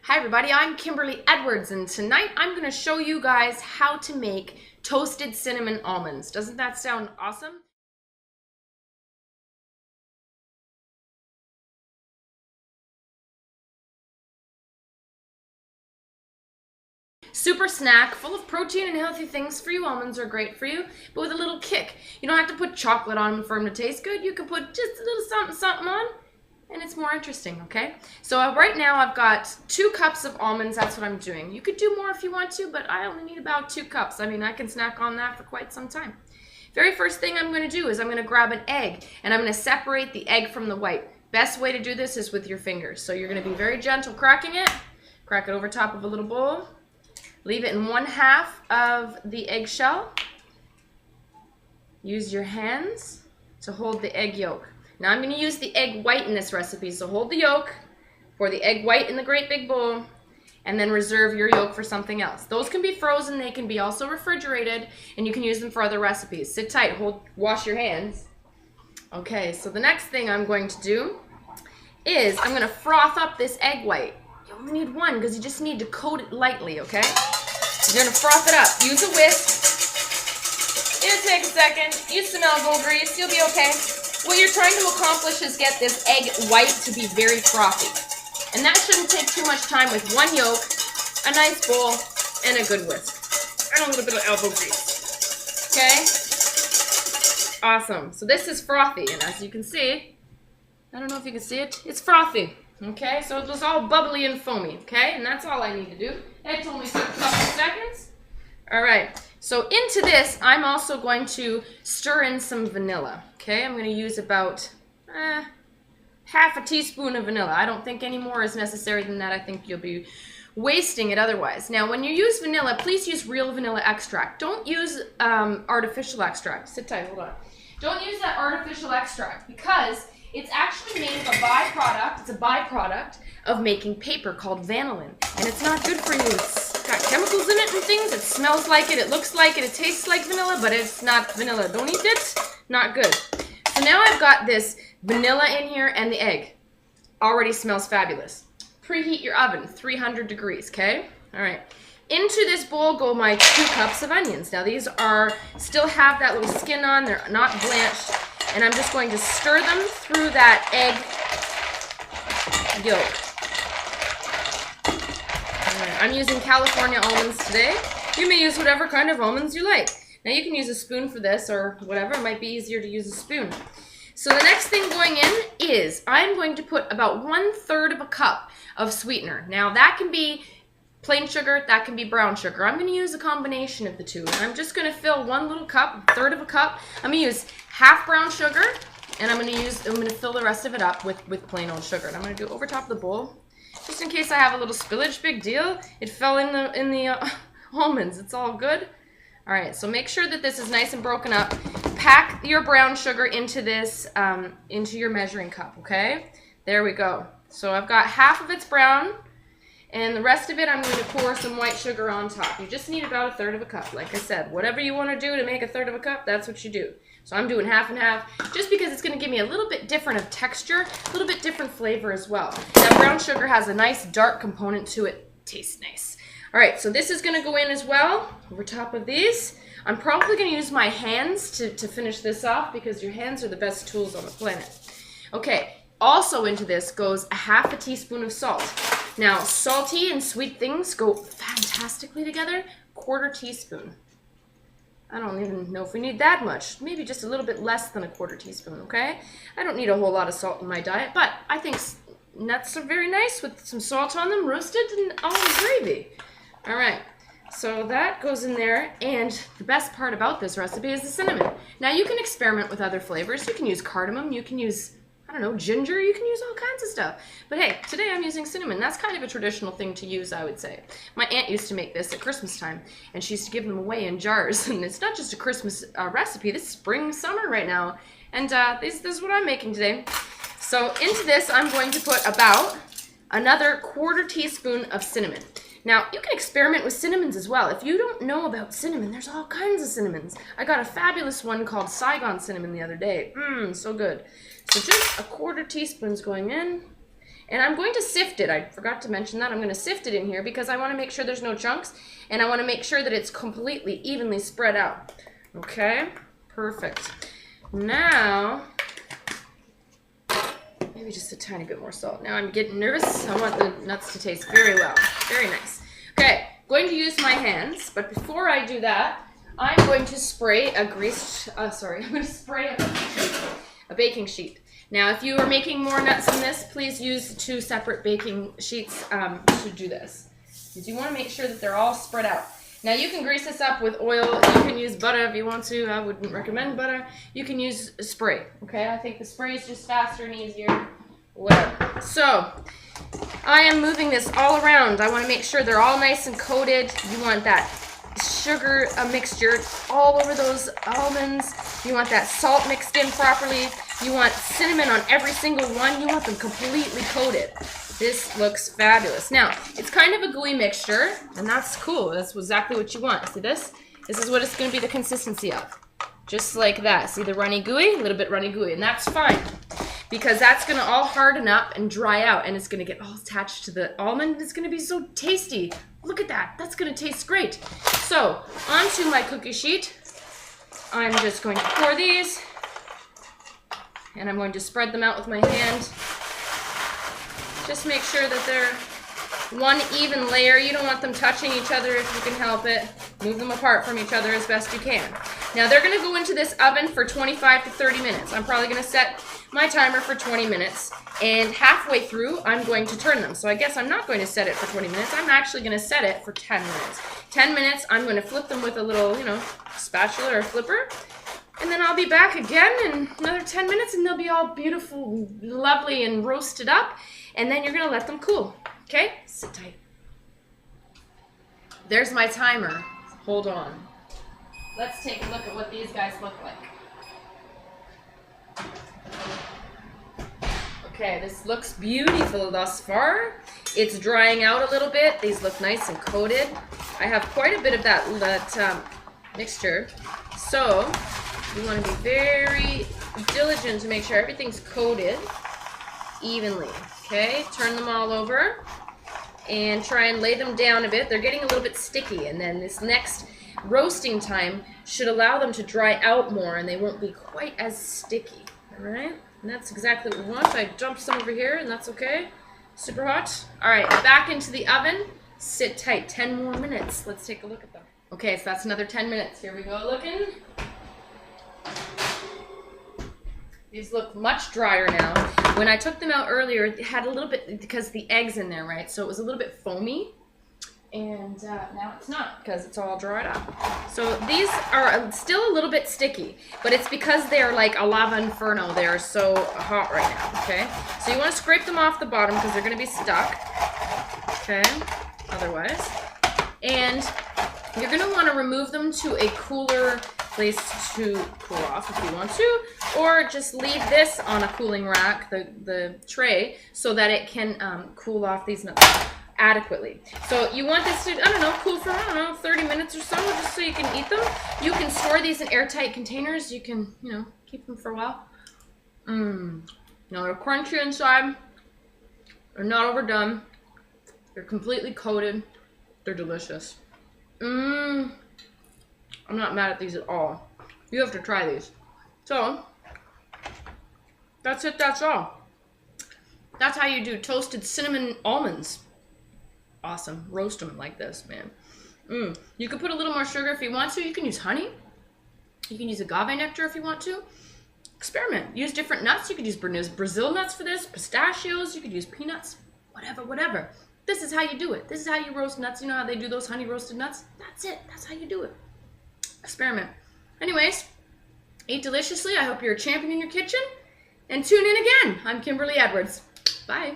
Hi everybody, I'm Kimberly Edwards, and tonight I'm going to show you guys how to make toasted cinnamon almonds. Doesn't that sound awesome? Super snack, full of protein and healthy things for you. Almonds are great for you, but with a little kick. You don't have to put chocolate on them for them to taste good. You can put just a little something on, and it's more interesting, okay? So right now I've got 2 cups of almonds. That's what I'm doing. You could do more if you want to, but I only need about 2 cups. I mean, I can snack on that for quite some time. Very first thing I'm going to do is I'm going to grab an egg, and I'm going to separate the egg from the white. Best way to do this is with your fingers. So you're going to be very gentle cracking it. Crack it over top of a little bowl. Leave it in 1/2 of the eggshell. Use your hands to hold the egg yolk. Now I'm going to use the egg white in this recipe, so hold the yolk, pour the egg white in the great big bowl, and then reserve your yolk for something else. Those can be frozen, they can be also refrigerated, and you can use them for other recipes. Sit tight, wash your hands. Okay, so the next thing I'm going to do is I'm going to froth up this egg white. You only need 1 because you just need to coat it lightly, okay? You're going to froth it up. Use a whisk. It'll take a second. Use some elbow grease. You'll be okay. What you're trying to accomplish is get this egg white to be very frothy. And that shouldn't take too much time with 1 yolk, a nice bowl, and a good whisk. And a little bit of elbow grease. Okay? Awesome. So this is frothy, and as you can see, I don't know if you can see it, it's frothy. Okay, so it was all bubbly and foamy, okay? And that's all I need to do. It only took a couple seconds. All right, so into this, I'm also going to stir in some vanilla, okay? I'm going to use about half a teaspoon of vanilla. I don't think any more is necessary than that. I think you'll be wasting it otherwise. Now, when you use vanilla, please use real vanilla extract. Don't use artificial extract. Sit tight, hold on. Don't use that artificial extract because it's actually made of a byproduct. It's a byproduct of making paper called vanillin, and it's not good for you. It's got chemicals in it and things. It smells like it. It looks like it. It tastes like vanilla, but it's not vanilla. Don't eat it. Not good. So now I've got this vanilla in here and the egg. Already smells fabulous. Preheat your oven, 300 degrees, okay? All right. Into this bowl go my 2 cups of onions. Now these still have that little skin on. They're not blanched. And I'm just going to stir them through that egg yolk. Right, I'm using California almonds today. You may use whatever kind of almonds you like. Now you can use a spoon for this or whatever. It might be easier to use a spoon. So the next thing going in is I'm going to put about 1/3 of a cup of sweetener. Now that can be plain sugar, that can be brown sugar. I'm going to use a combination of the two. And I'm just going to fill 1 little cup, 1/3 of a cup. I'm going to use half brown sugar, and I'm going to fill the rest of it up with plain old sugar. And I'm going to do it over top of the bowl, just in case I have a little spillage. Big deal. It fell in the almonds. It's all good. All right, so make sure that this is nice and broken up. Pack your brown sugar into this, into your measuring cup, okay? There we go. So I've got half of it's brown, and the rest of it I'm going to pour some white sugar on top. You just need about 1/3 of a cup. Like I said, whatever you want to do to make 1/3 of a cup, that's what you do. So I'm doing half and half, just because it's going to give me a little bit different of texture, a little bit different flavor as well. That brown sugar has a nice dark component to it. Tastes nice. All right, so this is going to go in as well, over top of these. I'm probably going to use my hands to finish this off, because your hands are the best tools on the planet. Okay, also into this goes a half a teaspoon of salt. Now, salty and sweet things go fantastically together. 1/4 teaspoon. I don't even know if we need that much. Maybe just a little bit less than a 1/4 teaspoon, okay? I don't need a whole lot of salt in my diet, but I think nuts are very nice with some salt on them, roasted and almond gravy. All right, so that goes in there, and the best part about this recipe is the cinnamon. Now, you can experiment with other flavors. You can use cardamom, you can use, I don't know, ginger, you can use all kinds of stuff. But hey, today I'm using cinnamon. That's kind of a traditional thing to use, I would say. My aunt used to make this at Christmas time, and she used to give them away in jars. And it's not just a Christmas recipe. This is spring, summer right now. And this is what I'm making today. So into this, I'm going to put about another 1/4 teaspoon of cinnamon. Now, you can experiment with cinnamons as well. If you don't know about cinnamon, there's all kinds of cinnamons. I got a fabulous one called Saigon cinnamon the other day. So good. So just a 1/4 teaspoon's going in. And I'm going to sift it. I forgot to mention that. I'm going to sift it in here because I want to make sure there's no chunks, and I want to make sure that it's completely evenly spread out. Okay, perfect. Now, maybe just a tiny bit more salt. Now I'm getting nervous. I want the nuts to taste very well. Very nice. Okay, going to use my hands, but before I do that, I'm going to spray a baking sheet. Now, if you are making more nuts than this, please use 2 separate baking sheets to do this, because you want to make sure that they're all spread out. Now, you can grease this up with oil. You can use butter if you want to. I wouldn't recommend butter. You can use spray, okay? I think the spray is just faster and easier, whatever. So, I am moving this all around. I want to make sure they're all nice and coated. You want that sugar mixture all over those almonds. You want that salt mixed in properly. You want cinnamon on every single one. You want them completely coated. This looks fabulous. Now, it's kind of a gooey mixture, and that's cool. That's exactly what you want. See this? This is what it's going to be the consistency of. Just like that. See the runny gooey? A little bit runny gooey, and that's fine, because that's going to all harden up and dry out, and it's going to get all attached to the almond. It's going to be so tasty. Look at that. That's going to taste great. So, onto my cookie sheet, I'm just going to pour these, and I'm going to spread them out with my hand. Just make sure that they're one even layer. You don't want them touching each other if you can help it. Move them apart from each other as best you can. Now, they're going to go into this oven for 25 to 30 minutes. I'm probably going to set my timer for 20 minutes, and halfway through, I'm going to turn them. So I guess I'm not going to set it for 20 minutes. I'm actually going to set it for 10 minutes. 10 minutes, I'm going to flip them with a little, spatula or flipper, and then I'll be back again in another 10 minutes, and they'll be all beautiful, lovely, and roasted up, and then you're going to let them cool. Okay? Sit tight. There's my timer. Hold on. Let's take a look at what these guys look like. Okay, this looks beautiful thus far. It's drying out a little bit. These look nice and coated. I have quite a bit of that mixture. So, you want to be very diligent to make sure everything's coated evenly. Okay, turn them all over and try and lay them down a bit. They're getting a little bit sticky, and then this next roasting time should allow them to dry out more, and they won't be quite as sticky. All right, and that's exactly what we want. I dumped some over here, and that's okay. Super hot. All right, back into the oven. Sit tight. 10 more minutes. Let's take a look at them. Okay, so that's another 10 minutes. Here we go looking. These look much drier now. When I took them out earlier, it had a little bit, because the egg's in there, right? So it was a little bit foamy. And now it's not, because it's all dried up. So these are still a little bit sticky, but it's because they're like a lava inferno. They're so hot right now, okay? So you want to scrape them off the bottom because they're going to be stuck, okay? Otherwise. And you're going to want to remove them to a cooler place to cool off if you want to, or just leave this on a cooling rack, the tray, so that it can cool off these nuts adequately. So you want this to, cool for, 30 minutes or so, just so you can eat them. You can store these in airtight containers. You can, keep them for a while. They're crunchy inside. They're not overdone. They're completely coated. They're delicious. I'm not mad at these at all. You have to try these. So, that's it, that's all. That's how you do toasted cinnamon almonds. Awesome. Roast them like this, man. You can put a little more sugar if you want to. You can use honey. You can use agave nectar if you want to. Experiment. Use different nuts. You could use Brazil nuts for this, pistachios. You could use peanuts, whatever. This is how you do it. This is how you roast nuts. You know how they do those honey roasted nuts? That's it. That's how you do it. Experiment. Anyways, eat deliciously. I hope you're a champion in your kitchen. And tune in again. I'm Kimberly Edwards. Bye.